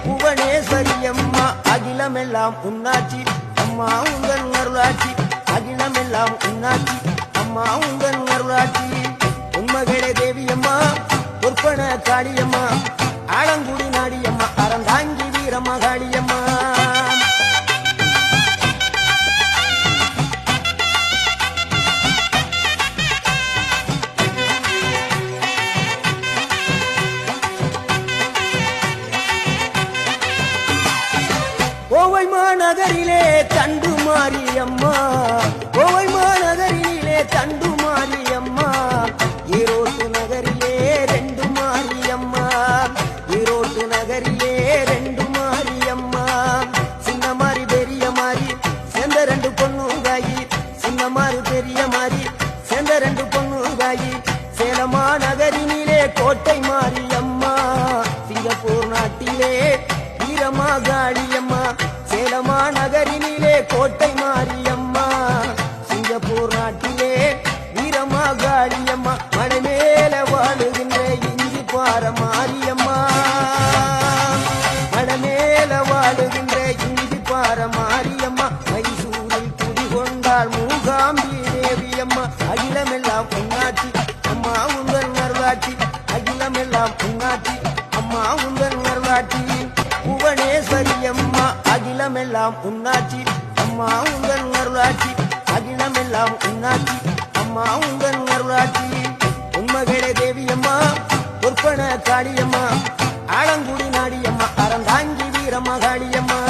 புவனேஸ்வரி அம்மா அகிலமெல்லாம் உன்னாட்சி அம்மா உங்கள் அருளாட்சி அகிலமெல்லாம் உன்னாட்சி அம்மா உங்கள் அருளாட்சி உண்மகளே தேவியம்மா பொற்பன காளியம்மா ஆலங்குடி நாடியம்மா அறந்தாங்கி வீரம்மா காளியம்மா கோவை மாநகரிலே தண்டு மாரியம்மா கோவை மாநகரிலே தண்டு மாரியம்மா ஈரோட்டு நகரிலே ரெண்டு மாரியம்மா ஈரோட்டு நகரிலே ரெண்டு மாரியம்மா சின்ன மாறி பெரிய மாறி சேர்ந்த ரெண்டு பொண்ணுங்காயி சின்ன மாறி பெரிய மாறி சேர்ந்த ரெண்டு பொண்ணுங்காயி சேலமா நகரினிலே கோட்டை மாரியம்மா சிங்கப்பூர் நாட்டிலே வீரமா காளியம்மா சேலமா நகரினிலே கோட்டை மாரியம்மா சிங்கப்பூர் நாட்டிலே வீரமா காளியம்மா மலை மேல வாழுகின்ற இஞ்சி பார மாரியம்மா மலை மேல வாழுகின்ற இஞ்சி பார மாரியம்மா மைசூரில் குடிகொண்டாள் மூகாம்பி தேவியம்மா அகிலமெல்லாம் உன்னாட்சி அம்மா உங்கள் அருளாட்சி அகிலமெல்லாம் உன்னாட்சி அம்மா உங்கள் அருளாட்சி புவனேஸ்வரி அம்மா அகிலமெல்லாம் உன்னாட்சி அம்மா உங்கள் அருளாட்சி அகிலமெல்லாம் உன்னாட்சி அம்மா உங்கள் அருளாட்சி உண்மகளே தேவியம்மா பொற்பன காளியம்மா ஆலங்குடி நாடியம்மா அறந்தாங்கி வீரம்மா காளியம்மா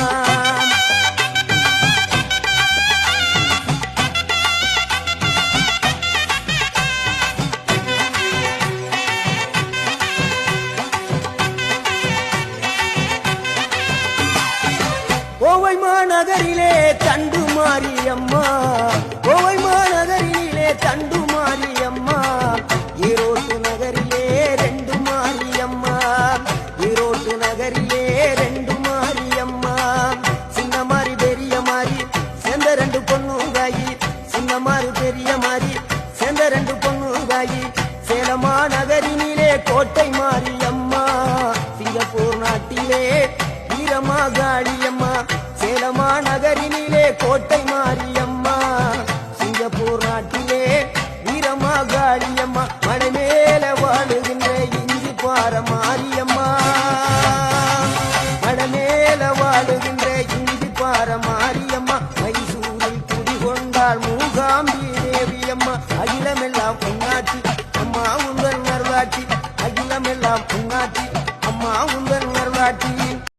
கோவை மாநகரிலே தண்டு மாரியம்மா கோவை மாநகரிலே தண்டு மாரியம்மா ஈரோட்டு நகரிலே ரெண்டு மாரியம்மா ஈரோட்டு நகரிலே ரெண்டு மாரியம்மா சின்ன மாறி பெரிய மாறி சேர்ந்த ரெண்டு பொண்ணுங்காயி சின்ன மாறி பெரிய மாறி சேர்ந்த ரெண்டு பொண்ணுங்காயி சேலமா நகரினிலே கோட்டை மாரியம்மா சிங்கப்பூர் நாட்டிலே வீரமா காளியம்மா சேலமா நகரினிலே கோட்டை மாரியம்மா சிங்கப்பூர் நாட்டிலே வீரமா காளியம்மா மலை மேல வாழுகின்ற இஞ்சி பார மாரியம்மா மலை மேல வாழுகின்ற